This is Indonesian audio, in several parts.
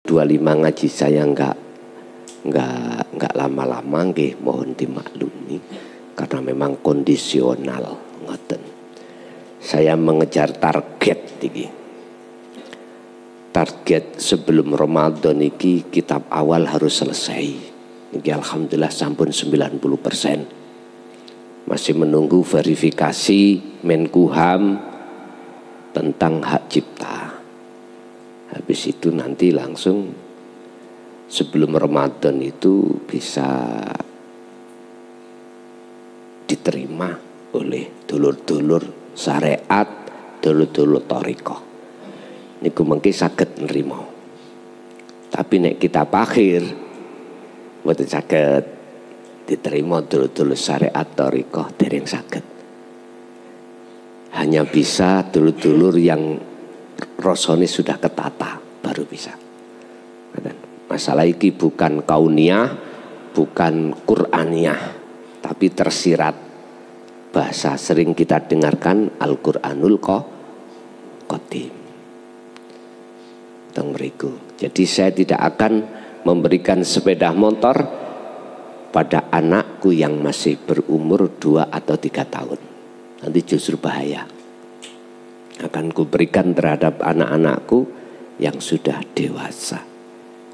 25 ngaji saya nggak lama-lama nggih, mohon dimaklumi karena memang kondisional ngoten. Saya mengejar target iki. Target sebelum Ramadan iki kitab awal harus selesai. Niki alhamdulillah sampun 90%. Masih menunggu verifikasi Menkumham tentang hak cipta. Habis itu nanti langsung sebelum Ramadan itu bisa diterima oleh dulur-dulur syariat, dulur-dulur thariqah. Niku mengki saged nrimo. Tapi nek kitab akhir mboten saged diterima dulur-dulur syariat thariqah, dereng saged. Hanya bisa dulur-dulur yang rasane sudah ketata baru bisa. Masalah iki bukan kauniyah, bukan Qur'aniyah, tapi tersirat bahasa sering kita dengarkan Al-Qur'anul Qadim. Teng mriku. Jadi saya tidak akan memberikan sepeda motor pada anakku yang masih berumur 2 atau 3 tahun. Nanti justru bahaya. Akan kuberikan terhadap anak-anakku yang sudah dewasa.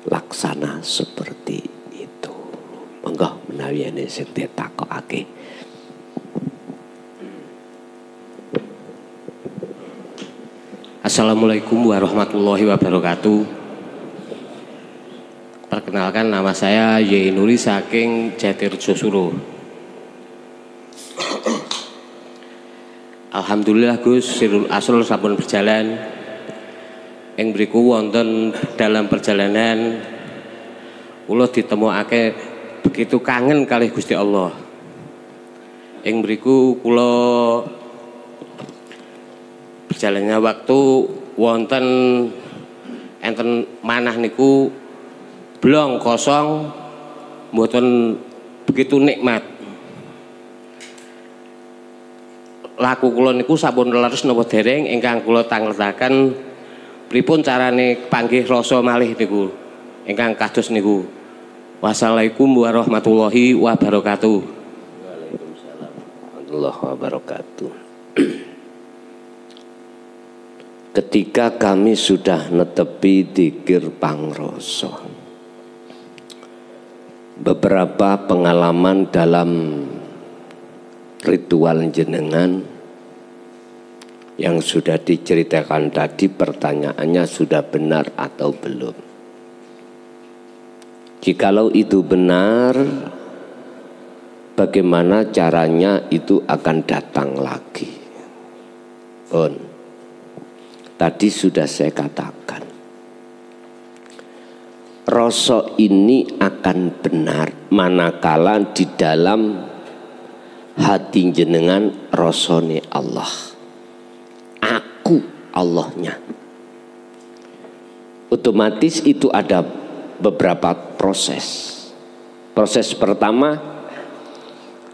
Laksana seperti itu. Monggo menawi ene sing ditakokake. Assalamualaikum warahmatullahi wabarakatuh. Perkenalkan, nama saya Y. Nuri saking Jatirjo Suro. Alhamdulillah Gus, Sirul Asrul sampun berjalan. Ing mriku wonten dalam perjalanan kula ditemokake begitu kangen kalih Gusti Allah. Ing mriku kula berjalannya waktu wonten enten manah niku blong kosong, mboten begitu nikmat. Laku kula niku sampun leres napa dereng ingkang kula tangletaken pripun carane panggih rasa malih niku ingkang kados niku. Wassalamualaikum warahmatullahi wabarakatuh. Waalaikumsalam warahmatullahi wabarakatuh. Ketika kami sudah netepi dzikir pangrasa, beberapa pengalaman dalam ritual jenengan yang sudah diceritakan tadi, pertanyaannya sudah benar atau belum. Jikalau itu benar, bagaimana caranya itu akan datang lagi? Tadi sudah saya katakan, rasa ini akan benar manakala di dalam hati jenengan rasane Allah, aku Allahnya. Otomatis itu ada beberapa proses. Proses pertama,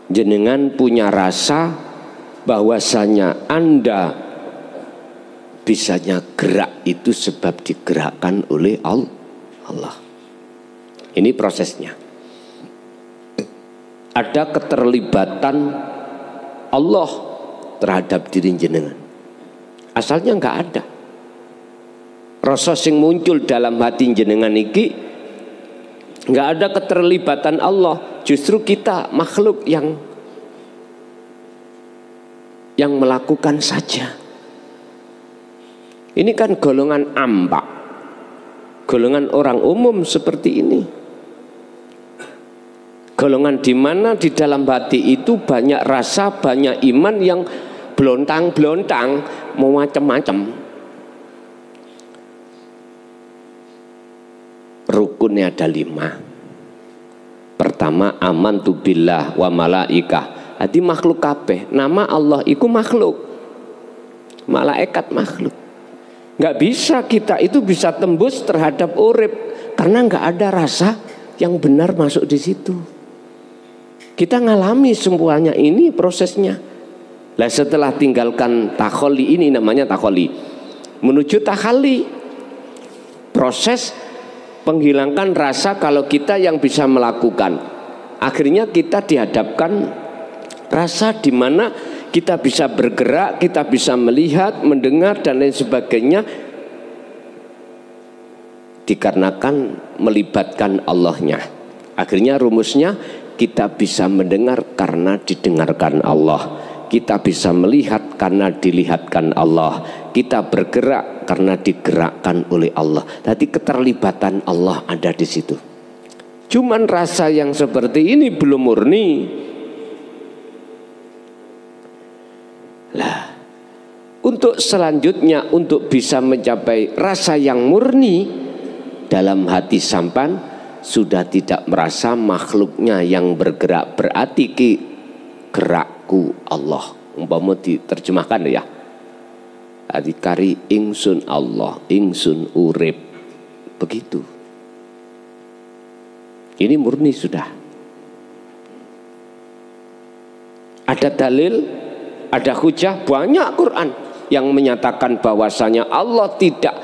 jenengan punya rasa bahwasanya Anda bisanya gerak itu sebab digerakkan oleh Allah. Ini prosesnya. Ada keterlibatan Allah terhadap diri jenengan. Asalnya enggak ada. Rasa sing muncul dalam hati jenengan iki enggak ada keterlibatan Allah. Justru kita makhluk yang melakukan saja. Ini kan golongan ambak, golongan orang umum seperti ini. Golongan di mana di dalam hati itu banyak rasa, banyak iman yang belontang-belontang, mau macam-macam. Rukunnya ada 5. Pertama, amantu billah wa malaikah. Jadi makhluk kabeh. Nama Allah itu makhluk, malaikat makhluk. Nggak bisa kita itu bisa tembus terhadap urip karena nggak ada rasa yang benar masuk di situ. Kita ngalami semuanya ini prosesnya. Lah setelah tinggalkan takholi, ini namanya takholi, menuju takhali, proses penghilangkan rasa kalau kita yang bisa melakukan. Akhirnya kita dihadapkan rasa di mana kita bisa bergerak, kita bisa melihat, mendengar dan lain sebagainya, dikarenakan melibatkan Allahnya. Akhirnya rumusnya kita bisa mendengar karena didengarkan Allah, kita bisa melihat karena dilihatkan Allah, kita bergerak karena digerakkan oleh Allah. Tadi keterlibatan Allah ada di situ. Cuman rasa yang seperti ini belum murni. Lah, untuk selanjutnya untuk bisa mencapai rasa yang murni dalam hati sampan sudah tidak merasa makhluknya yang bergerak, berarti gerakku Allah. Umpama diterjemahkan ya, adikari ingsun Allah, ingsun urip, begitu. Ini murni sudah. Ada dalil, ada hujah, banyak Quran yang menyatakan bahwasanya Allah tidak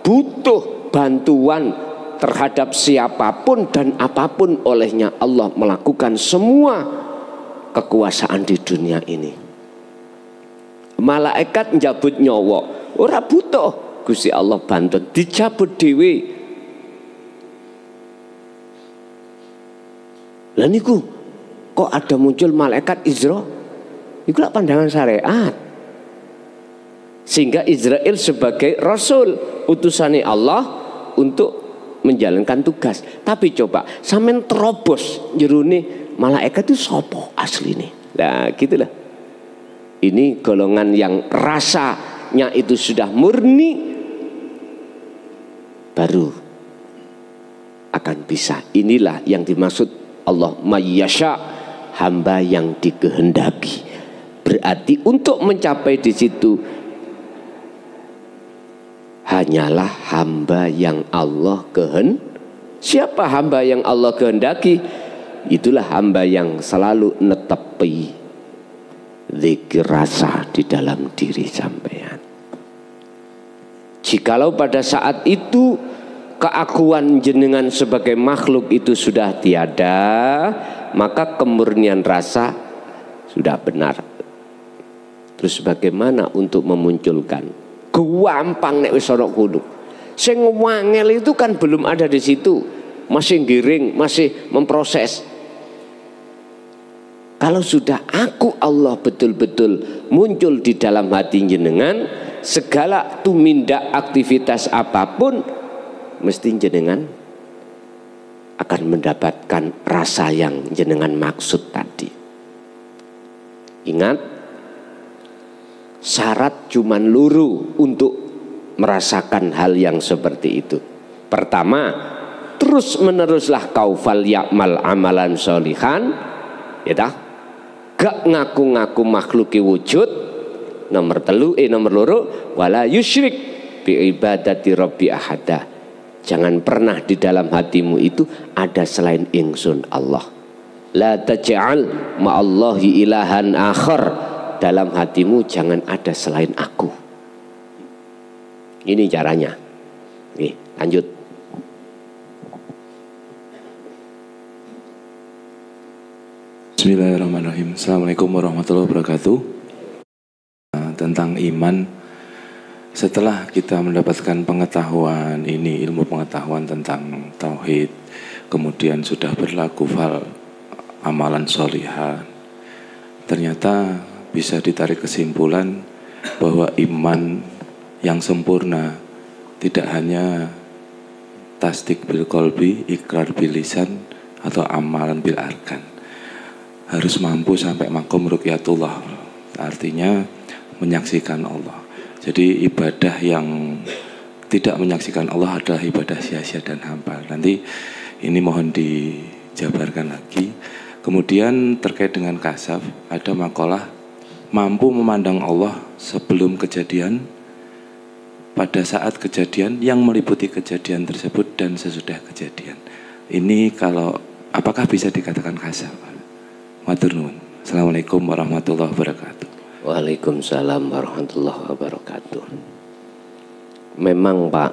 butuh bantuan terhadap siapapun dan apapun olehnya. Allah melakukan semua kekuasaan di dunia ini. Malaikat njabut nyawa ora butuh Gusti Allah bantuan, dicabut dhewe. Lah niku kok ada muncul malaikat Isra? Iku lak pandangan syariat. Sehingga Israel sebagai rasul utusane Allah untuk menjalankan tugas. Tapi coba sampean terobos jerone malaikat itu sopo asline. Nah, gitulah. Ini golongan yang rasanya itu sudah murni, baru akan bisa. Inilah yang dimaksud Allah mayyasha, hamba yang dikehendaki. Berarti untuk mencapai di situ hanyalah hamba yang Allah Siapa hamba yang Allah kehendaki? Itulah hamba yang selalu netepi zikir rasa di dalam diri sampean. Jikalau pada saat itu keakuan jenengan sebagai makhluk itu sudah tiada, maka kemurnian rasa sudah benar. Terus bagaimana untuk memunculkan? Gampang nek wis ana kudu. Sing wangel itu kan belum ada di situ. Masih giring, masih memproses. Kalau sudah aku Allah betul-betul muncul di dalam hati jenengan, segala tumindak aktivitas apapun mesti jenengan akan mendapatkan rasa yang jenengan maksud tadi. Ingat, syarat cuman luru untuk merasakan hal yang seperti itu. Pertama, terus meneruslah kau fal ya'mal amalan sholihan, ya dah. Gak ngaku-ngaku makhluki wujud. Nomor loro, wala yusyrik bi ibadati rabbi ahada. Jangan pernah di dalam hatimu itu ada selain ingsun Allah. La taj'al ma'allahi ilahan akhar. Dalam hatimu jangan ada selain aku. Ini caranya. Oke, lanjut. Bismillahirrahmanirrahim. Assalamualaikum warahmatullahi wabarakatuh. Tentang iman, setelah kita mendapatkan pengetahuan ini, ilmu pengetahuan tentang tauhid, kemudian sudah berlaku fal amalan sholihah, ternyata bisa ditarik kesimpulan bahwa iman yang sempurna tidak hanya tasdik bil qalbi, ikrar bil lisan, atau amalan bil arkan. Harus mampu sampai makom ruqyatullah, artinya menyaksikan Allah. Jadi ibadah yang tidak menyaksikan Allah adalah ibadah sia-sia dan hampa. Nanti ini mohon dijabarkan lagi. Kemudian terkait dengan kasaf, ada makalah mampu memandang Allah sebelum kejadian, pada saat kejadian, yang meliputi kejadian tersebut, dan sesudah kejadian. Ini kalau apakah bisa dikatakan kasaf? Matur nuwun. Assalamualaikum warahmatullahi wabarakatuh. Waalaikumsalam warahmatullahi wabarakatuh. Memang Pak,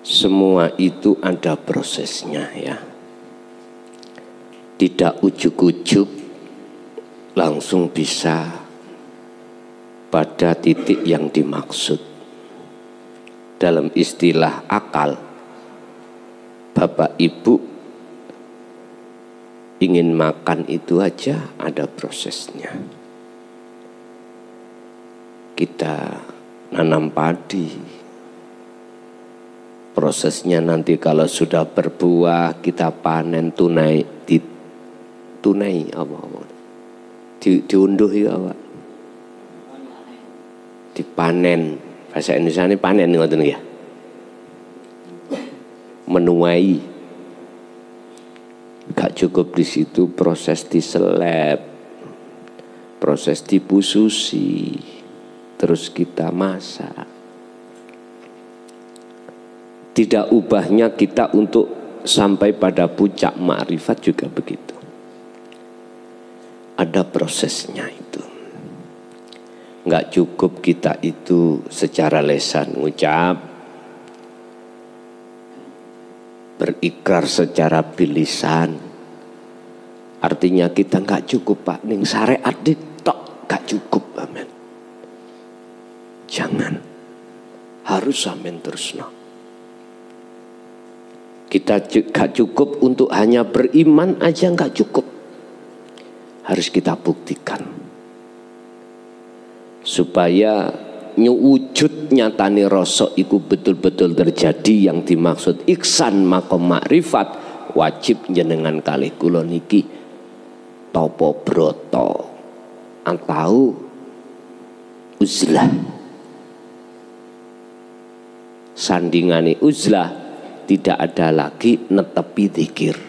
semua itu ada prosesnya ya. Tidak ujuk-ujuk langsung bisa pada titik yang dimaksud. Dalam istilah akal, Bapak Ibu ingin makan itu aja ada prosesnya. Kita nanam padi, prosesnya nanti kalau sudah berbuah kita panen tunai apa diunduh ya apa dipanen, bahasa Indonesia ini panen ngoten ya, menuai. Gak cukup di situ, proses diseleb, proses dibususi, terus kita masak. Tidak ubahnya kita untuk sampai pada puncak ma'rifat juga begitu. Ada prosesnya itu. Enggak cukup kita itu secara lisan ngucap, berikrar secara bilisan. Artinya kita enggak cukup Pak, ning syariat ditok enggak cukup, amin. Jangan, harus sampean terusno. Kita gak cukup untuk hanya beriman aja, gak cukup. Harus kita buktikan. Supaya wujud nyatane rasa iku betul-betul terjadi yang dimaksud ihsan makom makrifat, wajib jenengan kalih kula niki topo broto atau uzlah. Sandingane uzlah tidak ada lagi netepi zikir,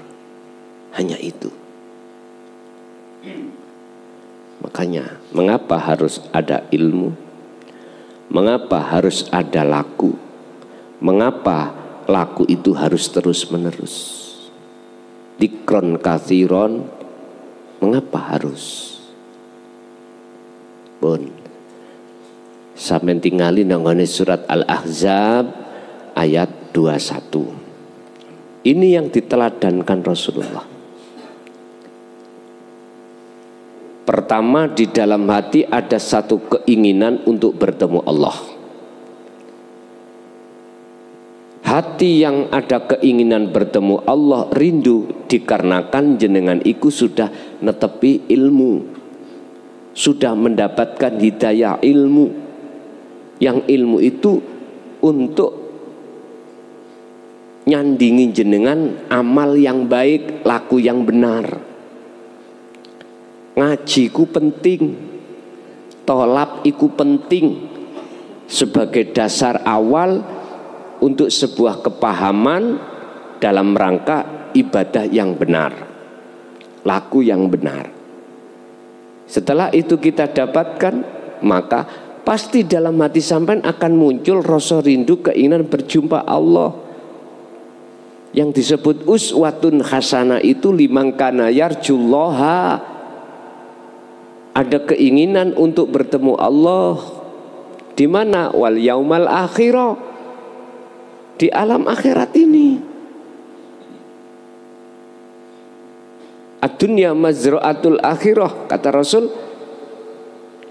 hanya itu. Makanya mengapa harus ada ilmu, mengapa harus ada laku, mengapa laku itu harus terus menerus. Dikron kathiron, mengapa harus? Pun sampeyan tingali nang surat Al-Ahzab ayat 21. Ini yang diteladankan Rasulullah. Pertama, di dalam hati ada satu keinginan untuk bertemu Allah. Hati yang ada keinginan bertemu Allah rindu dikarenakan jenengan iku sudah netepi ilmu, sudah mendapatkan hidayah ilmu. Yang ilmu itu untuk nyandingi jenengan amal yang baik, laku yang benar. Ngajiku penting, tolab iku penting sebagai dasar awal untuk sebuah kepahaman dalam rangka ibadah yang benar, laku yang benar. Setelah itu kita dapatkan, maka pasti dalam hati sampean akan muncul rasa rindu, keinginan berjumpa Allah. Yang disebut uswatun hasanah itu liman kana yarjullaha. Ada keinginan untuk bertemu Allah. Di mana? Wal yaumal akhirah. Di alam akhirat ini. Ad-dunya mazra'atul akhirah, kata Rasul.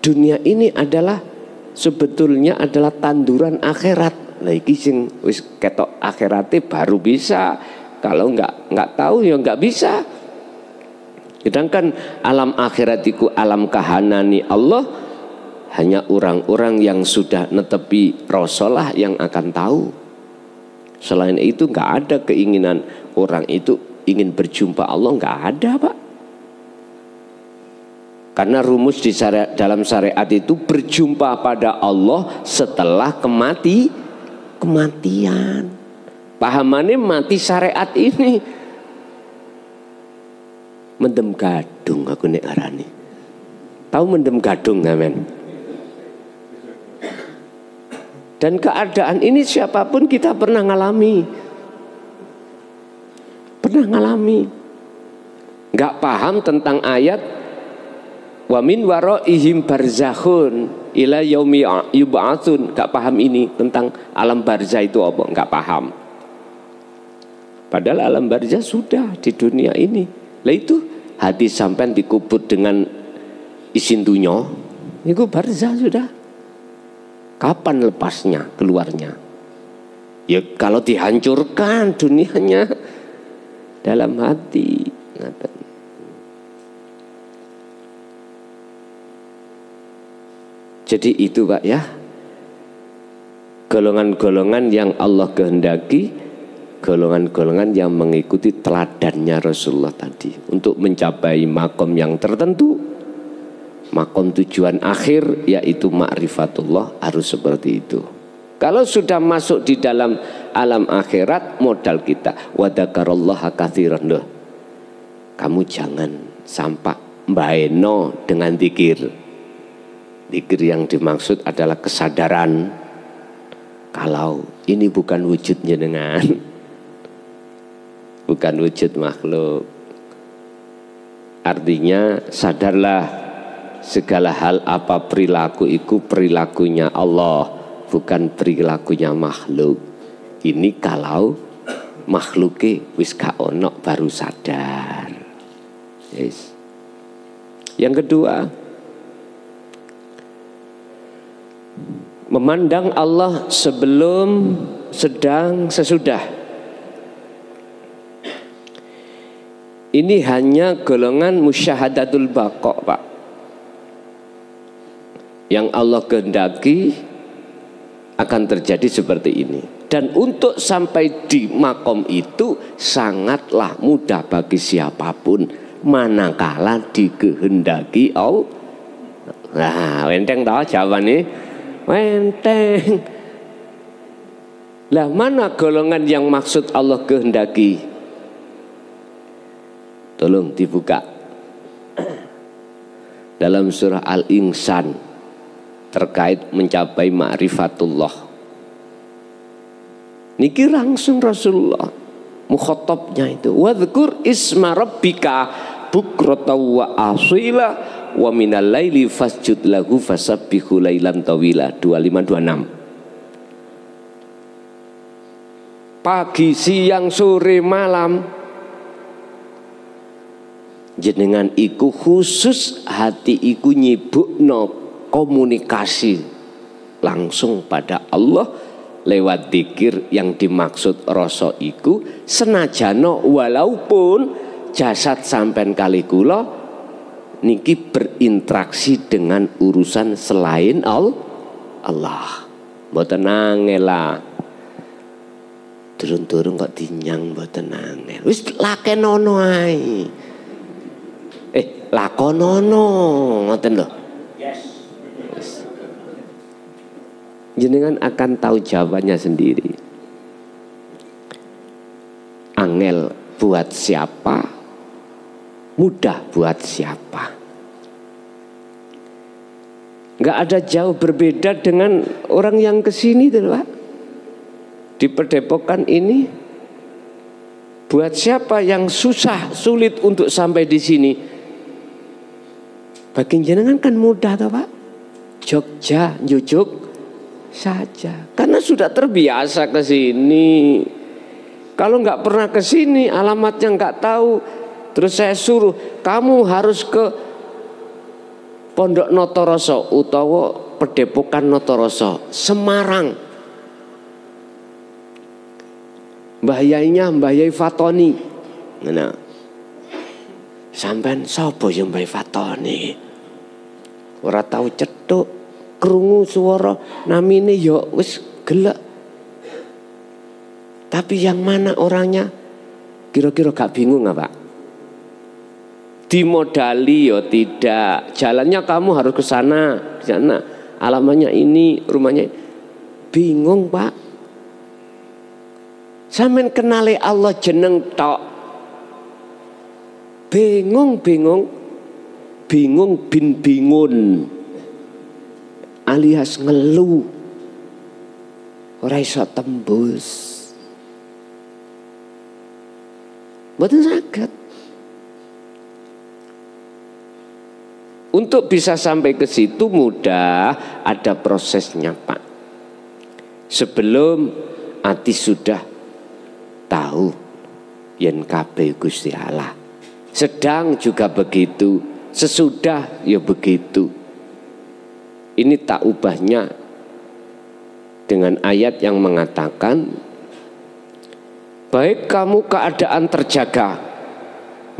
Dunia ini adalah sebetulnya adalah tanduran akhirat. Lah iki sing wis ketok akhirate baru bisa. Kalau enggak tahu ya enggak bisa. Sedangkan alam akhirat itu alam kahanani Allah, hanya orang-orang yang sudah netepi rasalah yang akan tahu. Selain itu enggak ada keinginan orang itu ingin berjumpa Allah, enggak ada, Pak. Karena rumus di dalam syariat itu berjumpa pada Allah setelah kematian. Pahamannya mati syariat ini. Mendem gadung aku nek arani. Tahu mendem gadung amen? Dan keadaan ini siapapun kita pernah ngalami. Enggak paham tentang ayat wa min waraihim barzakhun ila yaumi yub'atsun. Enggak paham ini tentang alam barzah itu apa? Enggak paham. Padahal alam barzah sudah di dunia ini. Lah itu hati sampean dikubur dengan isin dunyo, itu barzah sudah. Kapan lepasnya, keluarnya? Ya kalau dihancurkan dunianya dalam hati. Jadi itu Pak ya, golongan-golongan yang Allah kehendaki, golongan-golongan yang mengikuti teladannya Rasulullah tadi untuk mencapai makom yang tertentu, makom tujuan akhir yaitu ma'rifatullah, harus seperti itu. Kalau sudah masuk di dalam alam akhirat, modal kita wadakarallaha katsiran. Loh, kamu jangan sampai mbaeno dengan zikir. Zikir yang dimaksud adalah kesadaran kalau ini bukan wujud jenengan, bukan wujud makhluk. Artinya sadarlah segala hal apa perilaku itu perilakunya Allah, bukan perilakunya makhluk. Ini kalau makhluknya wis gak ono baru sadar. Yes. Yang kedua, memandang Allah sebelum, sedang, sesudah. Ini hanya golongan musyahadatul baqa, Pak. Yang Allah kehendaki akan terjadi seperti ini. Dan untuk sampai di makom itu sangatlah mudah bagi siapapun, manakala dikehendaki Allah. Nah, enteng tahu jawabannya? Enteng. Lah mana golongan yang maksud Allah kehendaki? Tolong dibuka dalam surah Al-Insan terkait mencapai ma'rifatullah. Niki langsung Rasulullah mukhatabnya itu, wadhkur isma rabbika bukratan wa asila wa minal laili fasjud lahu fasabbihu lailan tawila. 2526. Pagi, siang, sore, malam, jenengan iku khusus hati iku nyibukno komunikasi langsung pada Allah lewat zikir yang dimaksud rasa iku, senajano walaupun jasad sampean kali kula niki berinteraksi dengan urusan selain Allah. Mboten angela. Turun-turun kok dinyang mboten angel. Wis lakenono ae. Lakonono ngoten lho. Yes. Jenengan akan tahu jawabannya sendiri. Angel buat siapa, mudah buat siapa. Nggak ada jauh berbeda dengan orang yang kesini tuh Pak. Di Padepokan ini, buat siapa yang susah, sulit untuk sampai di sini, bagi jenengan kan mudah toh Pak. Jogja, Jujuk saja, karena sudah terbiasa ke sini. Kalau nggak pernah ke sini, alamatnya nggak tahu, terus saya suruh kamu harus ke Pondok Notoroso utawa Padepokan Notoroso Semarang. Mbahayainya Mbah Yai Fatoni. Nah, sampean sapa ya Mbah Fatoni? Ora tahu cetuk, krungu swara namine ya wis gelek. Tapi yang mana orangnya? Kira-kira gak bingung nggak Pak? Dimodali ya tidak. Jalannya kamu harus ke sana, di sana. Alamannya ini, rumahnya. Bingung Pak. Sampeyan kenali Allah jeneng tok. Bingung bin bingun. Alias ngeluh. Ora iso tembus. Mboten saged. Untuk bisa sampai ke situ mudah, ada prosesnya Pak. Sebelum hati sudah tahu yen kabeh Gusti Allah. Sedang juga begitu, sesudah ya begitu. Ini tak ubahnya dengan ayat yang mengatakan baik kamu keadaan terjaga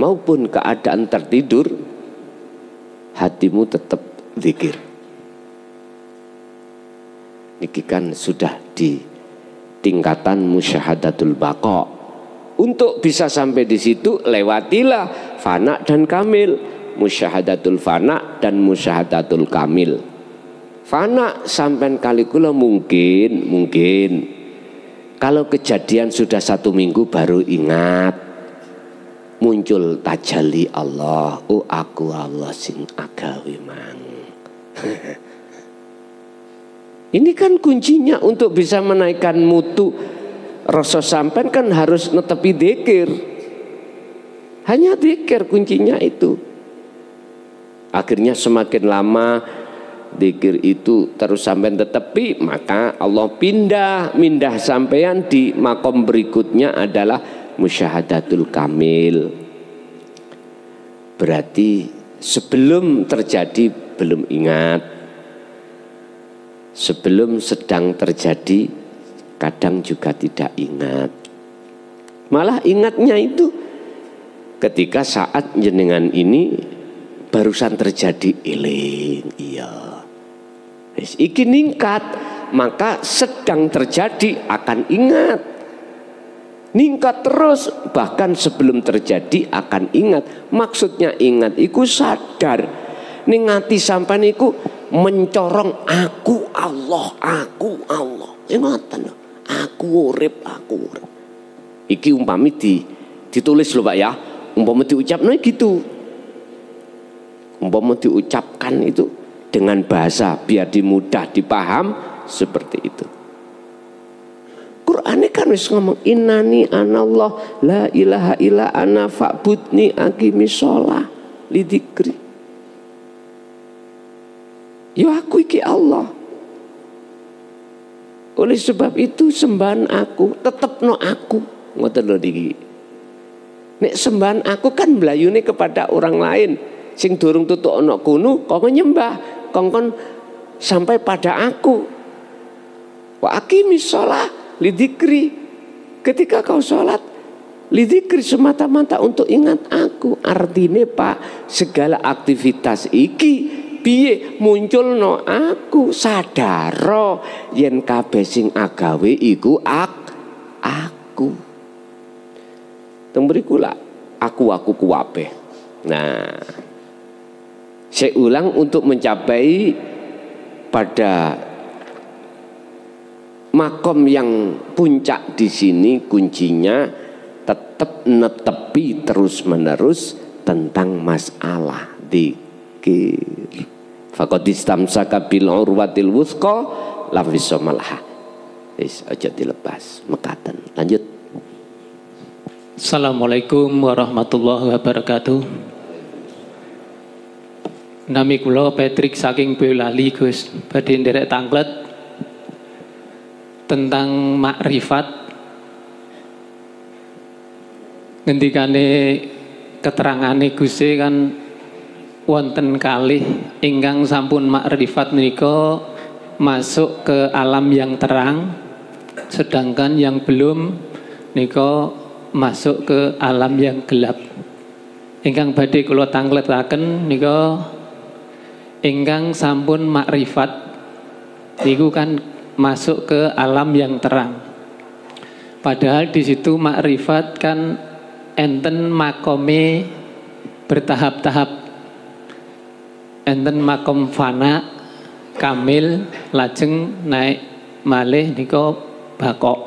maupun keadaan tertidur, hatimu tetap zikir. Niki kan sudah di tingkatan musyahadatul baqa. Untuk bisa sampai di situ lewatilah fana dan kamil, musyahadatul fana dan musyahadatul kamil. Fana sampai kali kula mungkin kalau kejadian sudah 1 minggu baru ingat, muncul tajalli Allah, oh aku Allah sing agawe mang. Ini kan kuncinya untuk bisa menaikkan mutu rasa sampean kan harus netepi dzikir. Hanya dzikir kuncinya itu. Akhirnya semakin lama dzikir itu terus sampean tetepi, maka Allah mindah sampean di makom berikutnya adalah musyahadatul kamil. Berarti sebelum terjadi belum ingat, sebelum sedang terjadi kadang juga tidak ingat. Malah ingatnya itu ketika saat jenengan ini barusan terjadi eling. Iya, iki ningkat, maka sedang terjadi akan ingat. Ningkat terus, bahkan sebelum terjadi akan ingat. Maksudnya ingat iku sadar. Ningati sampai niku mencorong aku Allah, aku Allah. Ingatan lho, aku urip, aku urip. Iki umpami ditulis lho Pak ya. Umpama diucapno gitu. Umpama diucapkan itu dengan bahasa biar mudah dipaham seperti itu. Quran kan wis ngomong innani anallah la ilaha illa ana fa'budni aqimis shalah lidzikri. Ya aku iki Allah. Oleh sebab itu sembahan aku, tetepno aku. Ngoten lho niki. Nek sembahan aku kan mlayune kepada orang lain. Sing durung tutuk ana kono kok nyembah, kongkon sampai pada aku. Wa aqimis shalah lidzikri. Ketika kau sholat lidzikri semata-mata untuk ingat aku. Artinya Pak, segala aktivitas iki piye munculno aku, sadaro yen kabeh sing agawe iku aku. Temburiku lah aku kuwabe. Nah, saya ulang untuk mencapai pada makom yang puncak di sini, kuncinya tetap netepi terus-menerus tentang masalah dzikir. Faqad istamsaka bil urwatil wuthqa la fisamalha. Wis aja dilepas, mekaten. Lanjut. Assalamualaikum warahmatullahi wabarakatuh. Nami kula Patrick saking Boyolali Gus, badhe nderek tanglet tentang makrifat. Ngendikane keterangane Gusti kan wonten kalih ingkang sampun makrifat menika masuk ke alam yang terang, sedangkan yang belum nika masuk ke alam yang gelap. Ingkang badhe kula tangletaken nika ingkang sampun makrifat niku kan masuk ke alam yang terang. Padahal di situ makrifat kan enten makome bertahap-tahap. Enten makom fana, kamil, lajeng naik malih nika bakok.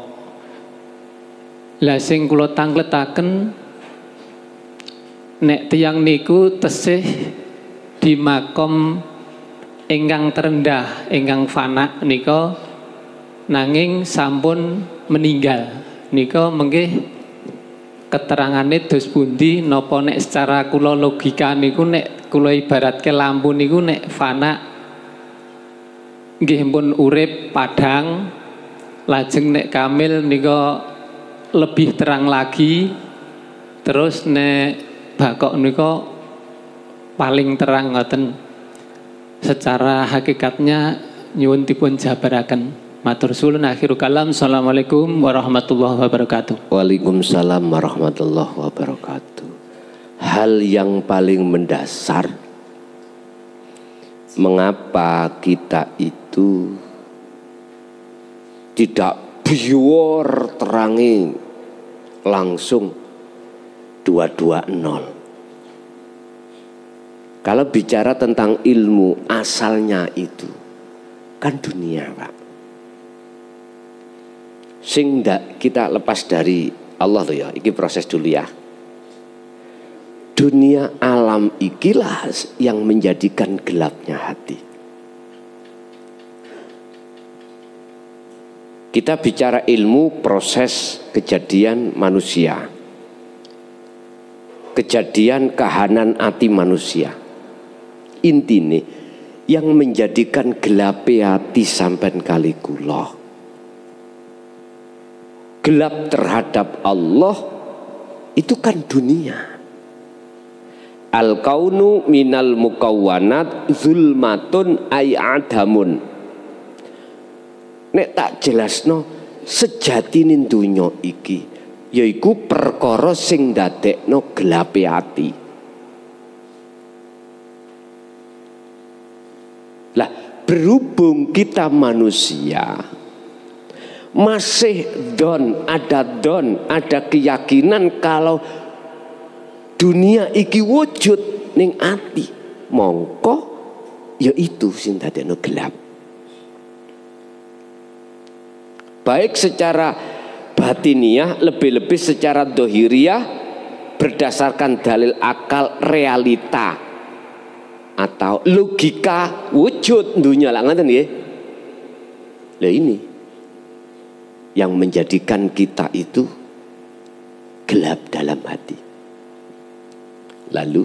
Lah sing kula tangletaken nek tiyang niku tesih di makom ingkang terendah, ingkang fana nika nanging sampun meninggal. Nika mengke keterangane dos pundi napa nek secara kula logika niku nek kula ibaratke lampu niku nek fana nggih pun urip padhang, lajeng nek kamil nika lebih terang lagi, Terus nek bakok niku paling terang ngoten. Secara hakikatnya nyuwun dipun jabaraken. Matur suwun akhirul kalam. Assalamualaikum warahmatullahi wabarakatuh. Waalaikumsalam warahmatullahi wabarakatuh. Hal yang paling mendasar, mengapa kita itu tidak bior terangi langsung 220. Kalau bicara tentang ilmu, asalnya itu kan dunia, Pak. Sing ndak kita lepas dari Allah loh ya, iki proses dulu ya. Dunia alam ikilah yang menjadikan gelapnya hati. Kita bicara ilmu proses kejadian manusia, kejadian kahanan hati manusia. Intine yang menjadikan gelape hati sampean kali kula, gelap terhadap Allah itu kan dunia. Al-kaunu minal mukawwanat zulmatun ay adamun. Nek tak jelasno sejatine dunya iki yaiku perkara sing ndadekno gelape ati. Lah berhubung kita manusia masih ada keyakinan kalau dunia iki wujud ning ati, mongko ya itu sing dadekno gelap. Baik secara batiniah, lebih-lebih secara dohiriah berdasarkan dalil akal realita atau logika wujud dunia lah ngoten nggih. Lah ini yang menjadikan kita itu gelap dalam hati. Lalu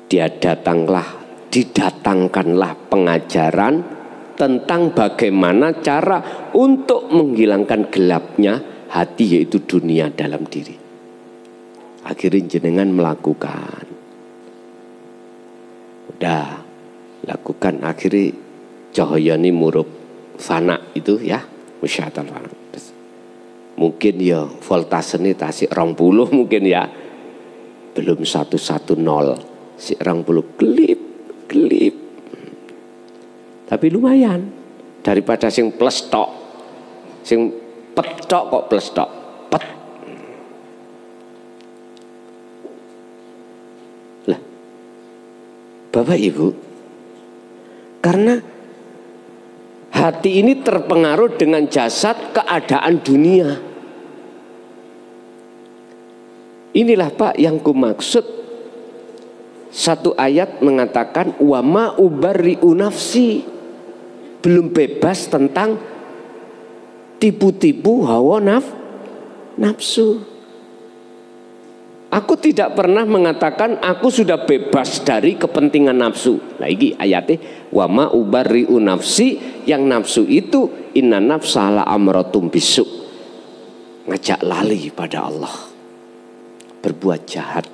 didatangkanlah pengajaran tentang bagaimana cara untuk menghilangkan gelapnya hati, yaitu dunia dalam diri. Akhirnya jenengan melakukan, udah lakukan, akhirnya cahayani murup fana itu ya, musyahatul fana. Mungkin ya voltasenya tasik 20 mungkin ya, belum 110 si 20 kelip. Tapi lumayan daripada sing plus tok, sing petok kok plus tok, pet. Lah, Bapak Ibu, karena hati ini terpengaruh dengan jasad keadaan dunia. Inilah Pak yang kumaksud, satu ayat mengatakan wa ma ubarri'u nafsi, belum bebas tentang tipu-tipu hawa nafsu. Aku tidak pernah mengatakan aku sudah bebas dari kepentingan nafsu. Nah ini ayatnya wa ma ubarri'u nafsi, yang nafsu itu inna nafsa la amratum bisu, ngajak lali pada Allah, berbuat jahat.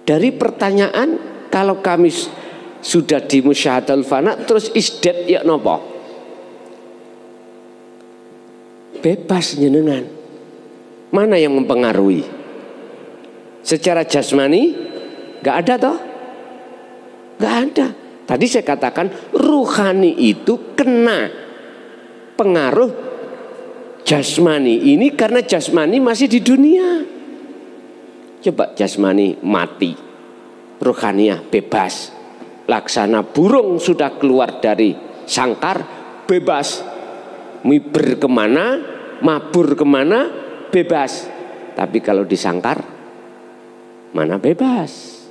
Dari pertanyaan, kalau kami sudah di musyahadatul fana terus isdet ya nopo? Bebas jenengan. Mana yang mempengaruhi? Secara jasmani gak ada toh? Gak ada. Tadi saya katakan ruhani itu kena pengaruh jasmani ini karena jasmani masih di dunia. Coba jasmani mati, ruhaniah bebas. Laksana burung sudah keluar dari sangkar, bebas. Miber kemana, mabur kemana, bebas. Tapi kalau di sangkar, mana bebas?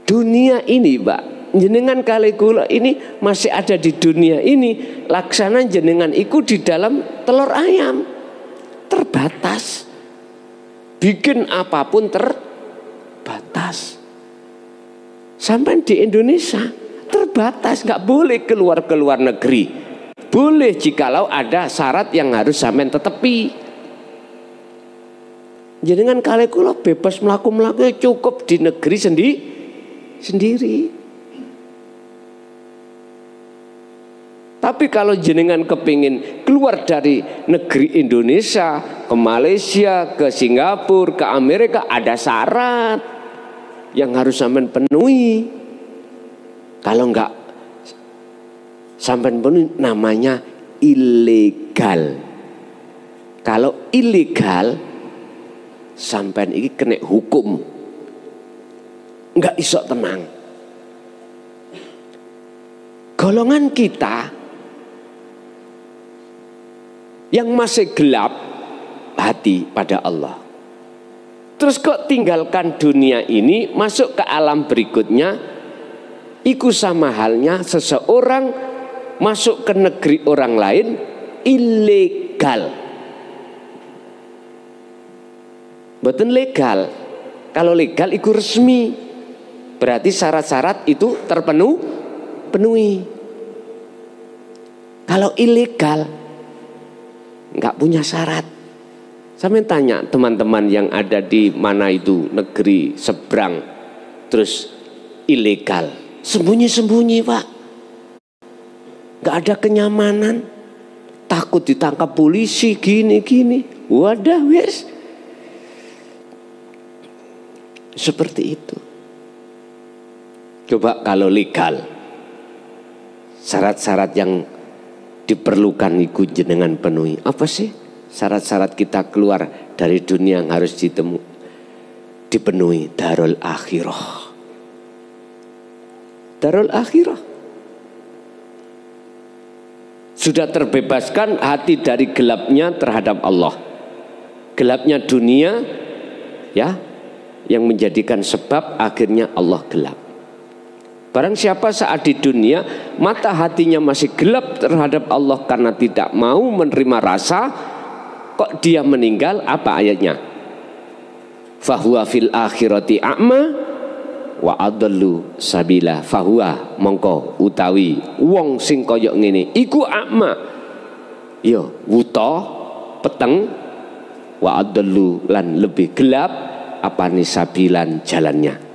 Dunia ini Pak, jenengan kali kula ini masih ada di dunia ini. Laksana jenengan iku di dalam telur ayam, terbatas. Bikin apapun terbatas. Sampai di Indonesia terbatas, nggak boleh keluar negeri, boleh jikalau ada syarat yang harus sampean tetepi. Jenengan kalih kula bebas mlaku-mlaku cukup di negeri sendiri. Tapi kalau jenengan kepingin keluar dari negeri Indonesia ke Malaysia, ke Singapura, ke Amerika, ada syarat yang harus sampean penuhi. Kalau enggak sampean penuhi, namanya ilegal. Kalau ilegal, sampean ini kena hukum, enggak iso tenang. Golongan kita yang masih gelap hati pada Allah, terus kok tinggalkan dunia ini masuk ke alam berikutnya, iku sama halnya seseorang masuk ke negeri orang lain ilegal. Betul legal. Kalau legal iku resmi, berarti syarat-syarat itu terpenuhi. Kalau ilegal nggak punya syarat. Saya tanya teman-teman yang ada di mana itu negeri seberang, terus ilegal, sembunyi-sembunyi Pak, nggak ada kenyamanan, takut ditangkap polisi gini. Wadah wes, seperti itu. Coba kalau legal, syarat-syarat yang diperlukan iku jenengan penuhi. Apa sih syarat-syarat kita keluar dari dunia yang harus dipenuhi? Darul akhirah. Darul akhirah. Sudah terbebaskan hati dari gelapnya terhadap Allah. Gelapnya dunia, ya, yang menjadikan sebab akhirnya Allah gelap. Barang siapa saat di dunia mata hatinya masih gelap terhadap Allah karena tidak mau menerima rasa, kok dia meninggal, apa ayatnya? Fahuwa fil akhirati a'ma wa adallu sabila. Fahuwa mongko utawi wong sing koyok ngene iku a'ma, yo wuta peteng, wa adallu lan lebih gelap apane sabilan jalannya.